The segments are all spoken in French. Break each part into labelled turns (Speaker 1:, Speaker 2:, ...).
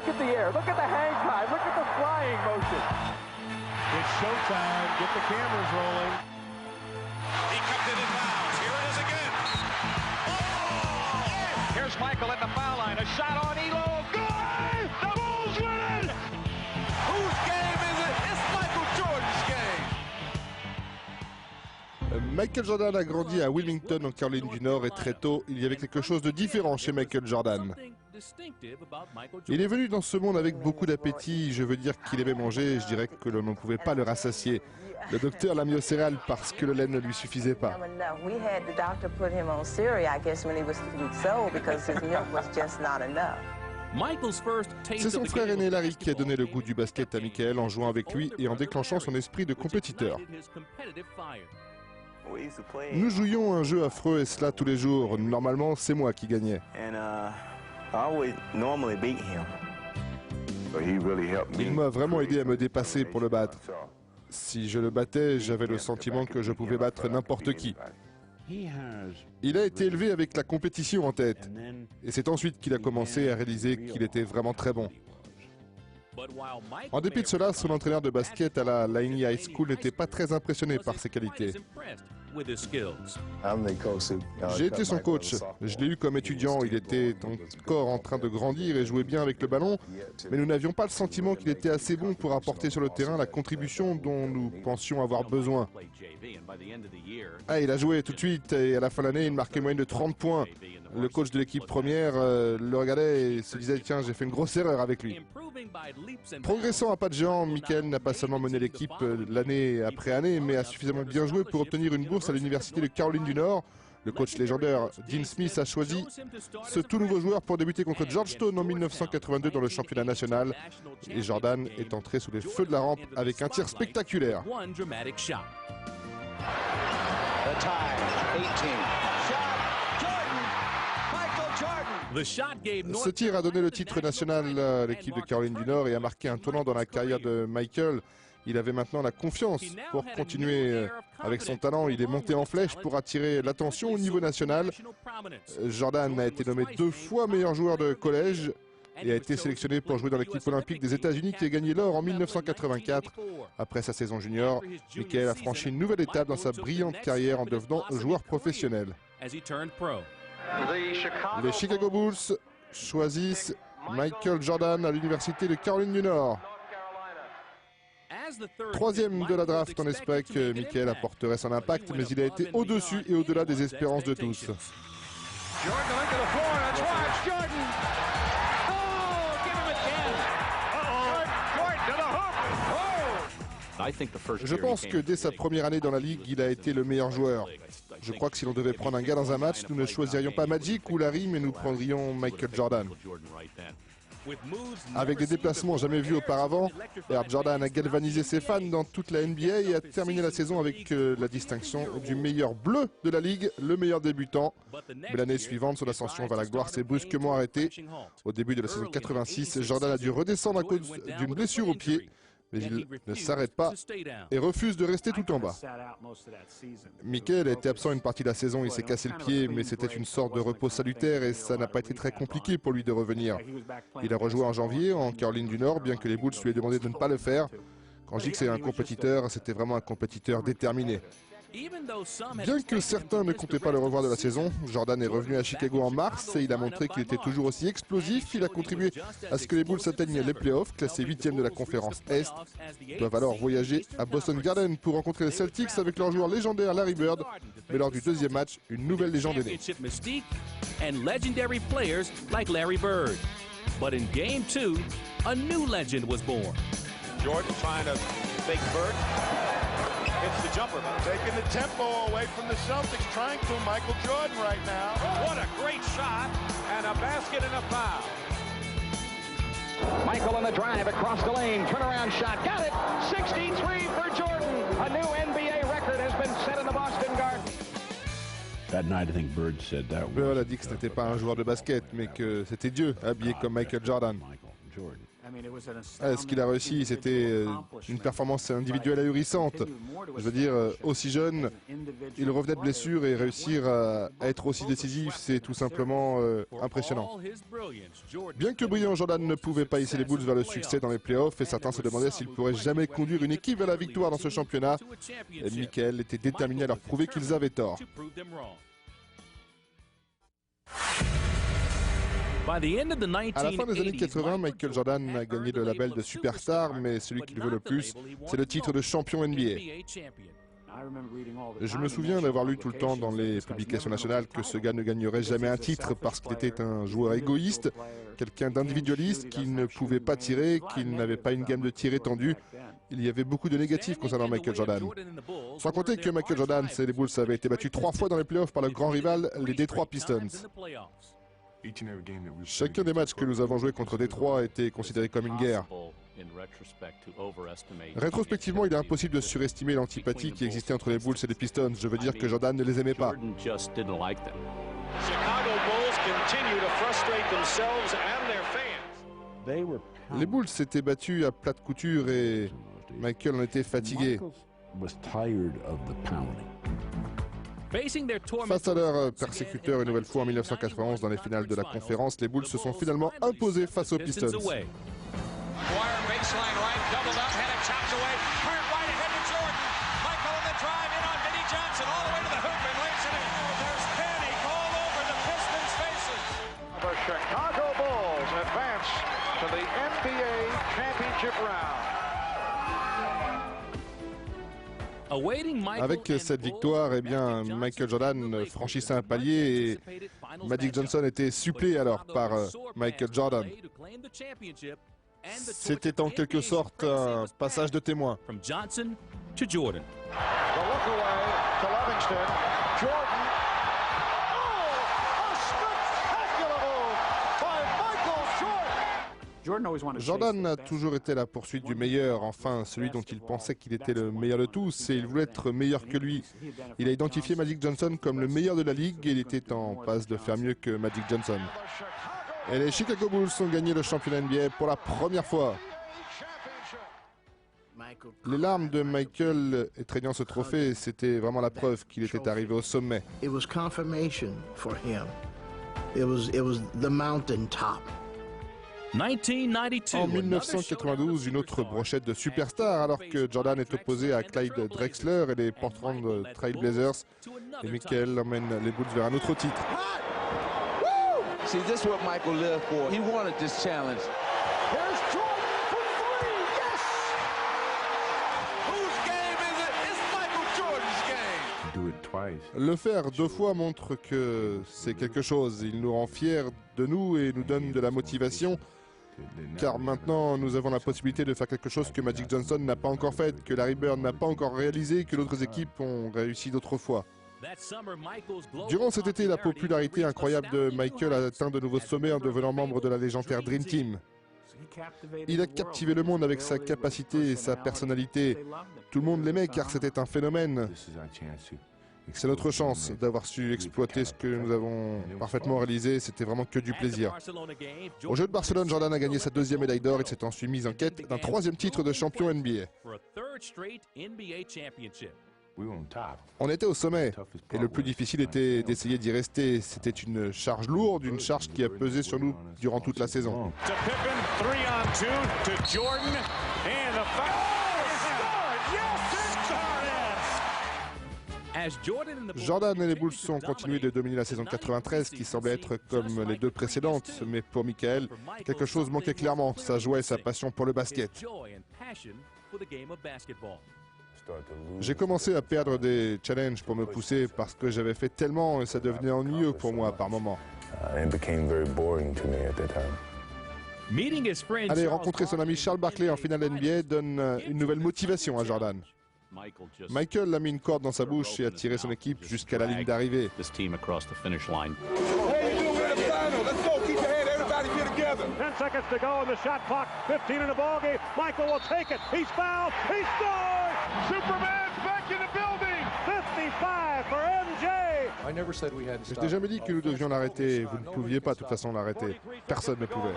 Speaker 1: Look at the air. Look at the hang time. Look at the flying motion.
Speaker 2: It's showtime. Get the cameras rolling.
Speaker 3: He kept it in bounds. Here it is again. Oh!
Speaker 4: Here's Michael at the foul line. A shot on Elo. Good! The Bulls win!
Speaker 3: Whose game is it? It's Michael Jordan's game.
Speaker 5: Michael Jordan a grandi à Wilmington en Caroline du Nord et très tôt, il y avait quelque chose de différent chez Michael Jordan. Il est venu dans ce monde avec beaucoup d'appétit, je veux dire qu'il aimait manger, je dirais que l'on ne pouvait pas le rassasier. Le docteur l'a mis aux céréales parce que le lait ne lui suffisait pas. C'est son frère aîné Larry qui a donné le goût du basket à Michael en jouant avec lui et en déclenchant son esprit de compétiteur. Nous jouions un jeu affreux et cela tous les jours. Normalement, c'est moi qui gagnais. Il m'a vraiment aidé à me dépasser pour le battre. Si je le battais, j'avais le sentiment que je pouvais battre n'importe qui. Il a été élevé avec la compétition en tête. Et c'est ensuite qu'il a commencé à réaliser qu'il était vraiment très bon. En dépit de cela, son entraîneur de basket à la Laney High School n'était pas très impressionné par ses qualités. J'ai été son coach. Je l'ai eu comme étudiant. Il était encore en train de grandir et jouait bien avec le ballon, mais nous n'avions pas le sentiment qu'il était assez bon pour apporter sur le terrain la contribution dont nous pensions avoir besoin. Il a joué tout de suite et à la fin de l'année, il marquait une moyenne de 30 points. Le coach de l'équipe première le regardait et se disait « Tiens, j'ai fait une grosse erreur avec lui ». Progressant à pas de géant, Michael n'a pas seulement mené l'équipe l'année après année, mais a suffisamment bien joué pour obtenir une bourse à l'université de Caroline du Nord. Le coach légendaire Dean Smith a choisi ce tout nouveau joueur pour débuter contre Georgetown en 1982 dans le championnat national. Et Jordan est entré sous les feux de la rampe avec un tir spectaculaire. Ce tir a donné le titre national à l'équipe de Caroline du Nord et a marqué un tournant dans la carrière de Michael. Il avait maintenant la confiance pour continuer avec son talent. Il est monté en flèche pour attirer l'attention au niveau national. Jordan a été nommé 2 fois meilleur joueur de collège et a été sélectionné pour jouer dans l'équipe olympique des États-Unis qui a gagné l'or en 1984. Après sa saison junior, Michael a franchi une nouvelle étape dans sa brillante carrière en devenant joueur professionnel. Les Chicago Bulls choisissent Michael Jordan à l'université de Caroline du Nord. 3e de la draft, on espérait que Michael apporterait son impact, mais il a été au-dessus et au-delà des espérances de tous. Je pense que dès sa première année dans la ligue, il a été le meilleur joueur. Je crois que si l'on devait prendre un gars dans un match, nous ne choisirions pas Magic ou Larry, mais nous prendrions Michael Jordan. Avec des déplacements jamais vus auparavant, Air Jordan a galvanisé ses fans dans toute la NBA et a terminé la saison avec la distinction du meilleur bleu de la ligue, le meilleur débutant. Mais l'année suivante, son ascension vers la gloire s'est brusquement arrêtée. Au début de la saison 86, Jordan a dû redescendre à cause d'une blessure au pied. Mais il ne s'arrête pas et refuse de rester tout en bas. Michael a été absent une partie de la saison, il s'est cassé le pied, mais c'était une sorte de repos salutaire et ça n'a pas été très compliqué pour lui de revenir. Il a rejoué en janvier en Caroline du Nord, bien que les Bulls lui aient demandé de ne pas le faire. Quand je dis que c'est un compétiteur, c'était vraiment un compétiteur déterminé. Bien que certains ne comptaient pas le revoir de la saison, Jordan est revenu à Chicago en mars et il a montré qu'il était toujours aussi explosif. Il a contribué à ce que les Bulls atteignent les playoffs, classés 8e de la conférence Est. Ils doivent alors voyager à Boston Garden pour rencontrer les Celtics avec leur joueur légendaire Larry Bird. Mais lors du 2e match, une nouvelle légende est née.
Speaker 2: It's the jumper. Taking the tempo away from the Celtics, trying to Michael Jordan right now.
Speaker 4: What a great shot, and a basket and a foul. Michael on the drive across the lane, turnaround shot, got it! 63 for Jordan. A new NBA record has been set in the Boston Garden.
Speaker 5: That night, I think Bird said that Bird a dit que ce n'était pas un joueur de basket, mais que c'était Dieu, habillé comme Michael Jordan. Ce qu'il a réussi, c'était une performance individuelle ahurissante. Je veux dire, aussi jeune, il revenait de blessure et réussir à être aussi décisif, c'est tout simplement impressionnant. Bien que brillant, Jordan ne pouvait pas hisser les Bulls vers le succès dans les playoffs et certains se demandaient s'il pourrait jamais conduire une équipe vers la victoire dans ce championnat. Et Michael était déterminé à leur prouver qu'ils avaient tort. À la fin des années 80, Michael Jordan a gagné le label de superstar, mais celui qu'il veut le plus, c'est le titre de champion NBA. Je me souviens d'avoir lu tout le temps dans les publications nationales que ce gars ne gagnerait jamais un titre parce qu'il était un joueur égoïste, quelqu'un d'individualiste, qui ne pouvait pas tirer, qui n'avait pas une gamme de tir étendue. Il y avait beaucoup de négatifs concernant Michael Jordan. Sans compter que Michael Jordan et les Bulls avaient été battus 3 fois dans les playoffs par le grand rival, les Detroit Pistons. Chacun des matchs que nous avons joués contre Détroit était considéré comme une guerre. Rétrospectivement, il est impossible de surestimer l'antipathie qui existait entre les Bulls et les Pistons. Je veux dire que Jordan ne les aimait pas. Les Bulls s'étaient battus à plate couture et Michael en était fatigué. Face à leurs persécuteurs une nouvelle fois en 1991 dans les finales de la conférence, les Bulls se sont finalement imposés face aux Pistons.
Speaker 1: Chicago Bulls advance to the NBA championship round.
Speaker 5: Avec cette victoire, eh bien, Michael Jordan franchissait un palier et Magic Johnson était suppléé alors par Michael Jordan. C'était en quelque sorte un passage de témoin. Jordan a toujours été à la poursuite du meilleur, enfin celui dont il pensait qu'il était le meilleur de tous et il voulait être meilleur que lui. Il a identifié Magic Johnson comme le meilleur de la ligue et il était en passe de faire mieux que Magic Johnson. Et les Chicago Bulls ont gagné le championnat NBA pour la première fois. Les larmes de Michael étreignant ce trophée, c'était vraiment la preuve qu'il était arrivé au sommet.
Speaker 6: It was confirmation for him. It was the mountaintop.
Speaker 5: En 1992, une autre brochette de superstars alors que Jordan est opposé à Clyde Drexler et les Portland Trail Blazers. Et Michael emmène les Bulls vers un autre titre.
Speaker 3: See, this is what Michael lived for. He wanted this challenge.
Speaker 1: Here's Jordan for three. Yes!
Speaker 3: Whose game is it? It's Michael Jordan's game.
Speaker 5: Le faire 2 fois montre que c'est quelque chose. Il nous rend fiers de nous et nous donne de la motivation. Car maintenant, nous avons la possibilité de faire quelque chose que Magic Johnson n'a pas encore fait, que Larry Bird n'a pas encore réalisé, que d'autres équipes ont réussi d'autres fois. Durant cet été, la popularité incroyable de Michael a atteint de nouveaux sommets en devenant membre de la légendaire Dream Team. Il a captivé le monde avec sa capacité et sa personnalité. Tout le monde l'aimait car c'était un phénomène. C'est notre chance d'avoir su exploiter ce que nous avons parfaitement réalisé. C'était vraiment que du plaisir. Au jeu de Barcelone, Jordan a gagné sa 2e médaille d'or et s'est ensuite mis en quête d'un 3e titre de champion NBA. On était au sommet et le plus difficile était d'essayer d'y rester. C'était une charge lourde, une charge qui a pesé sur nous durant toute la saison. Jordan et les Bulls ont continué de dominer la saison 93 qui semblait être comme les 2 précédentes, mais pour Michael, quelque chose manquait clairement, sa joie et sa passion pour le basket. J'ai commencé à perdre des challenges pour me pousser parce que j'avais fait tellement et ça devenait ennuyeux pour moi par moments. Aller rencontrer son ami Charles Barkley en finale NBA donne une nouvelle motivation à Jordan. Michael a mis une corde dans sa bouche et a tiré son équipe jusqu'à la ligne d'arrivée.
Speaker 1: 10 seconds to go in the shot clock. 15 in the ball game. Michael will take it. He's fouled. He scores. Superman's back in the building. 55 for MJ.
Speaker 5: Je n'ai jamais dit que nous devions l'arrêter. Vous ne pouviez pas de toute façon l'arrêter. Personne ne pouvait.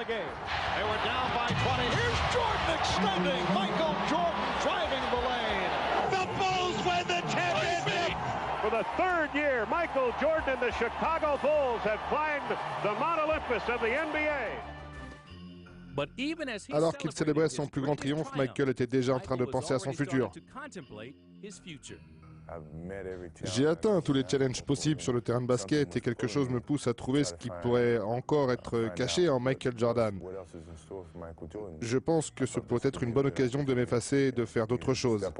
Speaker 1: For the third year, Michael Jordan and the Chicago Bulls have climbed the Mount Olympus of the NBA.
Speaker 5: Alors qu'il célébrait son plus grand triomphe, Michael était déjà en train de penser à son futur. J'ai atteint tous les challenges possibles sur le terrain de basket et quelque chose me pousse à trouver ce qui pourrait encore être caché en Michael Jordan. Je pense que ce pourrait être une bonne occasion de m'effacer et de faire d'autres choses.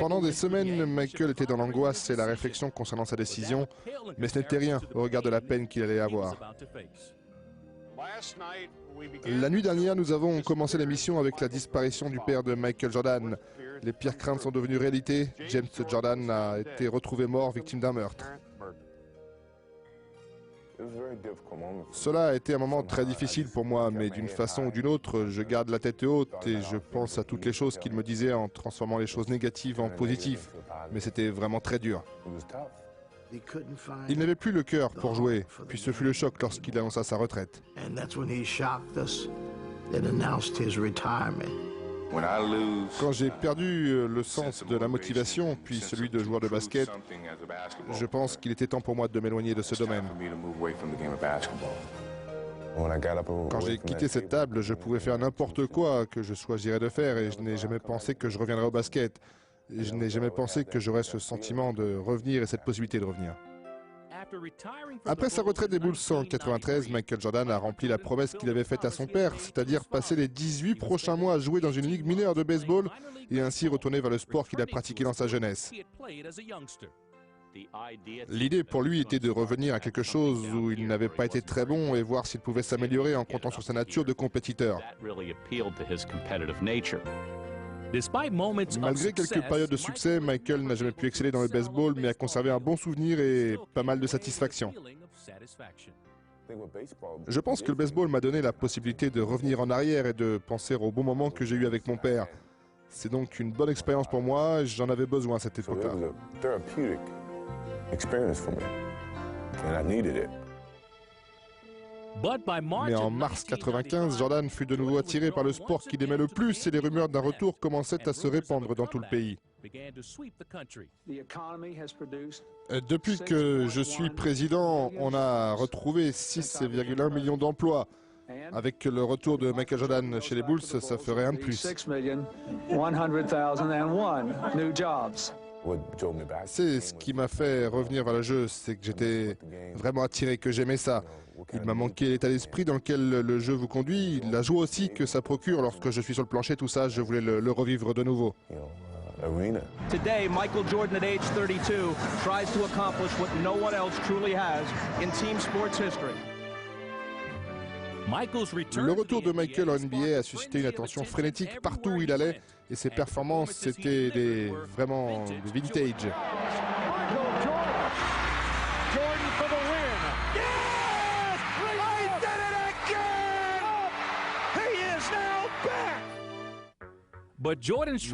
Speaker 5: Pendant des semaines, Michael était dans l'angoisse et la réflexion concernant sa décision, mais ce n'était rien au regard de la peine qu'il allait avoir. La nuit dernière, nous avons commencé l'émission avec la disparition du père de Michael Jordan. Les pires craintes sont devenues réalité. James Jordan a été retrouvé mort, victime d'un meurtre. Cela a été un moment très difficile pour moi, mais d'une façon ou d'une autre, je garde la tête haute et je pense à toutes les choses qu'il me disait en transformant les choses négatives en positives. Mais c'était vraiment très dur. Il n'avait plus le cœur pour jouer, puis ce fut le choc lorsqu'il annonça sa retraite. Quand j'ai perdu le sens de la motivation, puis celui de joueur de basket, je pense qu'il était temps pour moi de m'éloigner de ce domaine. Quand j'ai quitté cette table, je pouvais faire n'importe quoi que je choisirais de faire et je n'ai jamais pensé que je reviendrais au basket. Je n'ai jamais pensé que j'aurais ce sentiment de revenir et cette possibilité de revenir. Après sa retraite des Bulls en 1993, Michael Jordan a rempli la promesse qu'il avait faite à son père, c'est-à-dire passer les 18 prochains mois à jouer dans une ligue mineure de baseball et ainsi retourner vers le sport qu'il a pratiqué dans sa jeunesse. L'idée pour lui était de revenir à quelque chose où il n'avait pas été très bon et voir s'il pouvait s'améliorer en comptant sur sa nature de compétiteur. Malgré quelques périodes de succès, Michael n'a jamais pu exceller dans le baseball, mais a conservé un bon souvenir et pas mal de satisfaction. Je pense que le baseball m'a donné la possibilité de revenir en arrière et de penser au bon moment que j'ai eu avec mon père. C'est donc une bonne expérience pour moi, j'en avais besoin à cette époque-là. Mais en mars 1995, Jordan fut de nouveau attiré par le sport qu'il aimait le plus et les rumeurs d'un retour commençaient à se répandre dans tout le pays. Depuis que je suis président, on a retrouvé 6,1 millions d'emplois. Avec le retour de Michael Jordan chez les Bulls, ça ferait un de plus. C'est ce qui m'a fait revenir vers le jeu, c'est que j'étais vraiment attiré, que j'aimais ça. Il m'a manqué l'état d'esprit dans lequel le jeu vous conduit, la joie aussi que ça procure lorsque je suis sur le plancher, tout ça, je voulais le revivre de nouveau.
Speaker 7: Today, Michael Jordan, at age 32, tries to accomplish what no one else truly has in team sports history.
Speaker 5: Le retour de Michael en NBA a suscité une attention frénétique partout où il allait et ses performances, c'était vraiment des vintage. Mais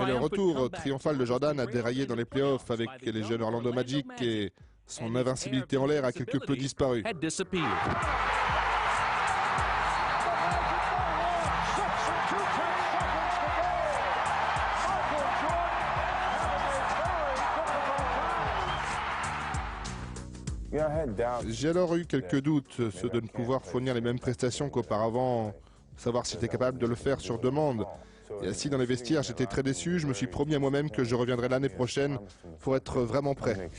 Speaker 5: le retour triomphal de Jordan a déraillé dans les playoffs avec les jeunes Orlando Magic et son invincibilité en l'air a quelque peu disparu. J'ai alors eu quelques doutes, ceux de ne pouvoir fournir les mêmes prestations qu'auparavant, savoir si j'étais capable de le faire sur demande. Et assis dans les vestiaires, j'étais très déçu, je me suis promis à moi-même que je reviendrai l'année prochaine pour être vraiment prêt.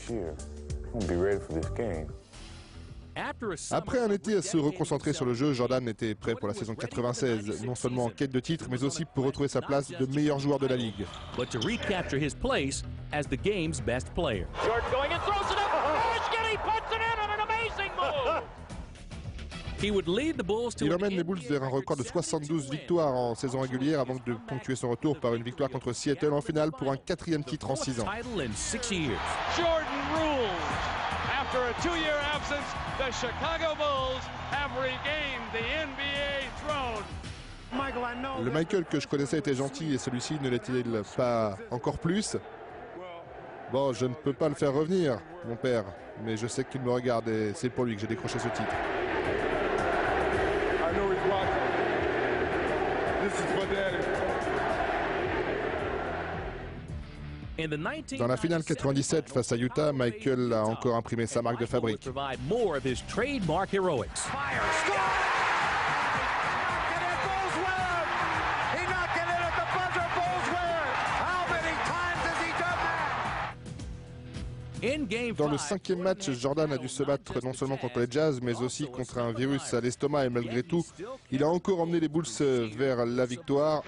Speaker 5: Après un été à se reconcentrer sur le jeu, Jordan était prêt pour la saison 96, non seulement en quête de titre, mais aussi pour retrouver sa place de meilleur joueur de la Ligue. Il emmène les Bulls vers un record de 72 victoires en saison régulière avant de ponctuer son retour par une victoire contre Seattle en finale pour un 4e titre en 6 ans.
Speaker 8: After a 2-year absence, the Chicago Bulls have regained the NBA throne.
Speaker 5: Le Michael que je connaissais était gentil et celui-ci ne l'était-il pas encore plus? Bon, je ne peux pas le faire revenir, mon père, mais je sais qu'il me regarde et c'est pour lui que j'ai décroché ce titre. Dans la finale 97 face à Utah, Michael a encore imprimé sa marque de fabrique. Dans le 5e match, Jordan a dû se battre non seulement contre les Jazz, mais aussi contre un virus à l'estomac et malgré tout, il a encore emmené les Bulls vers la victoire.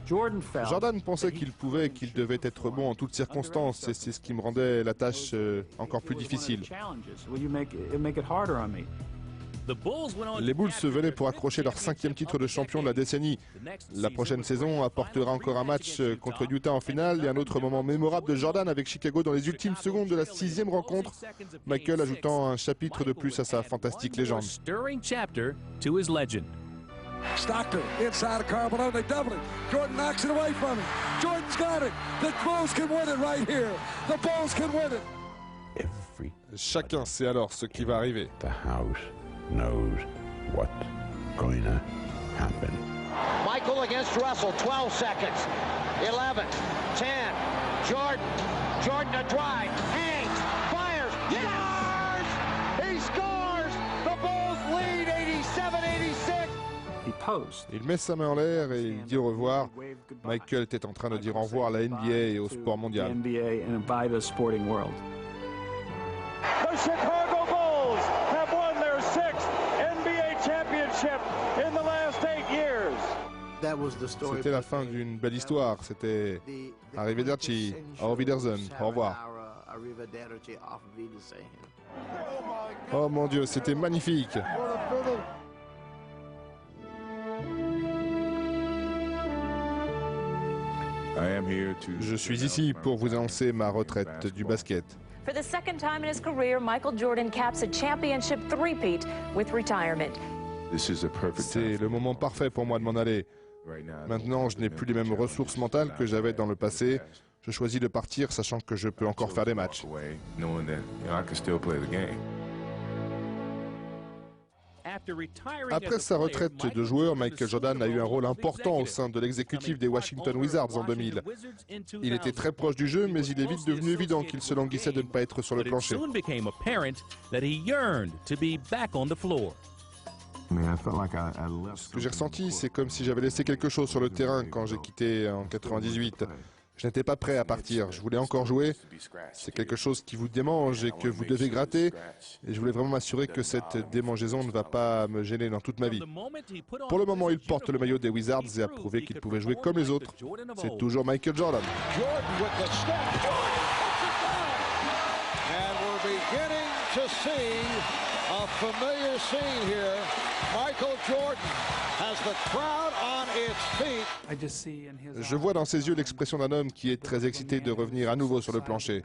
Speaker 5: Jordan pensait qu'il pouvait et qu'il devait être bon en toutes circonstances et c'est ce qui me rendait la tâche encore plus difficile. Les Bulls venaient pour accrocher leur 5e titre de champion de la décennie. La prochaine saison apportera encore un match contre Utah en finale et un autre moment mémorable de Jordan avec Chicago dans les ultimes secondes de la 6e rencontre, Michael ajoutant un chapitre de plus à sa fantastique légende.
Speaker 9: Stockton inside of Carbonell, they double it. Jordan knocks it away from him. Jordan's got it. The Bulls can win it right here. The Bulls can win it.
Speaker 5: Chacun sait alors ce qui va arriver.
Speaker 10: The house knows what's going to happen.
Speaker 4: Michael against Russell, 12 seconds. 11, 10. Jordan a drive, hangs, fires, scores! He scores! The Bulls lead 87-86.
Speaker 5: Il met sa main en l'air et il dit au revoir. Michael était en train de dire au revoir à la NBA et au sport mondial.
Speaker 8: The Chicago Bulls have won their 6th NBA championship in the last 8 years.
Speaker 5: C'était la fin d'une belle histoire. C'était arrivederci, auf Wiedersehen, au revoir. Oh mon Dieu, c'était magnifique. Je suis ici pour vous annoncer ma retraite du basket.
Speaker 11: For the second time in his career, Michael Jordan caps a championship three-peat with retirement.
Speaker 5: C'est le moment parfait pour moi de m'en aller. Maintenant, je n'ai plus les mêmes ressources mentales que j'avais dans le passé. Je choisis de partir sachant que je peux encore faire des matchs. Après sa retraite de joueur, Michael Jordan a eu un rôle important au sein de l'exécutif des Washington Wizards en 2000. Il était très proche du jeu, mais il est vite devenu évident qu'il se languissait de ne pas être sur le plancher. Ce que j'ai ressenti, c'est comme si j'avais laissé quelque chose sur le terrain quand j'ai quitté en 98. Je n'étais pas prêt à partir, je voulais encore jouer. C'est quelque chose qui vous démange et que vous devez gratter. Et je voulais vraiment m'assurer que cette démangeaison ne va pas me gêner dans toute ma vie. Pour le moment, il porte le maillot des Wizards et a prouvé qu'il pouvait jouer comme les autres. C'est toujours Michael Jordan.
Speaker 9: A familiar scene here. Michael Jordan has the crowd on its feet.
Speaker 5: Je vois dans ses yeux l'expression d'un homme qui est très excité de revenir à nouveau sur le plancher.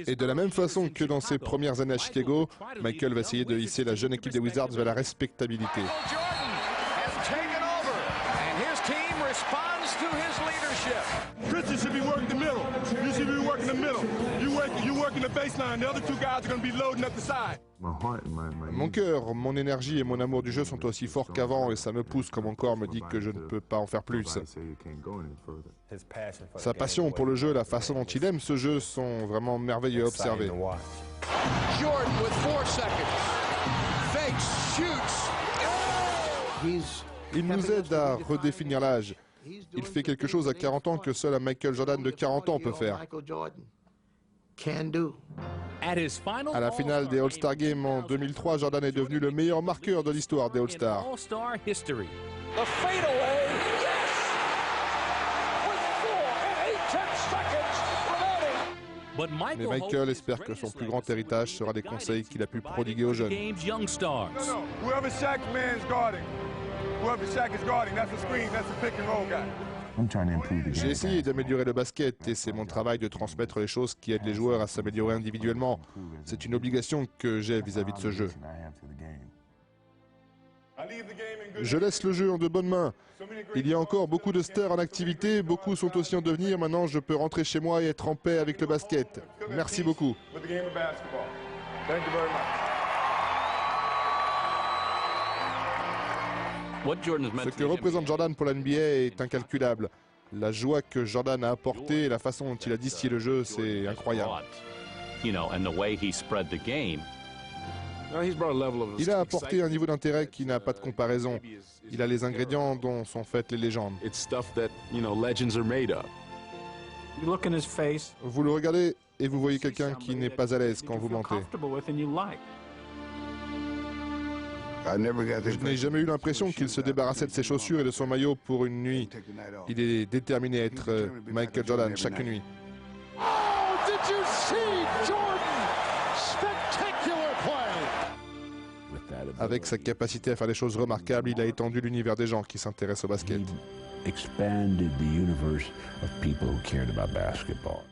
Speaker 5: Et de la même façon que dans ses premières années à Chicago, Michael va essayer de hisser la jeune équipe des Wizards vers la respectabilité.
Speaker 2: Christian should be working the middle. You should be working the middle. You working the baseline. The other two guys are going to be loading up the side.
Speaker 5: Mon cœur, mon énergie et mon amour du jeu sont aussi forts qu'avant et ça me pousse quand mon corps me dit que je ne peux pas en faire plus. Sa passion pour le jeu, la façon dont il aime ce jeu sont vraiment merveilleux à observer.
Speaker 9: Jordan with 4 seconds. Fakes, shoots.
Speaker 5: Il nous aide à redéfinir l'âge. Il fait quelque chose à 40 ans que seul un Michael Jordan de 40 ans peut faire. À la finale des All-Star Games en 2003, Jordan est devenu le meilleur marqueur de l'histoire des All-Stars. Mais Michael espère que son plus grand héritage sera des conseils qu'il a pu prodiguer aux jeunes. J'ai essayé d'améliorer le basket et c'est mon travail de transmettre les choses qui aident les joueurs à s'améliorer individuellement. C'est une obligation que j'ai vis-à-vis de ce jeu. Je laisse le jeu en de bonnes mains. Il y a encore beaucoup de stars en activité, beaucoup sont aussi en devenir. Maintenant, je peux rentrer chez moi et être en paix avec le basket. Merci beaucoup. Ce que représente Jordan pour la NBA est incalculable. La joie que Jordan a apportée et la façon dont il a distillé le jeu, c'est incroyable. Il a apporté un niveau d'intérêt qui n'a pas de comparaison. Il a les ingrédients dont sont faites les légendes. Vous le regardez et vous voyez quelqu'un qui n'est pas à l'aise quand vous mentez. Je n'ai jamais eu l'impression qu'il se débarrassait de ses chaussures et de son maillot pour une nuit. Il est déterminé à être Michael Jordan chaque nuit. Avec sa capacité à faire des choses remarquables, il a étendu l'univers des gens qui s'intéressent au basket.
Speaker 10: Expanded the universe of people who cared about basketball.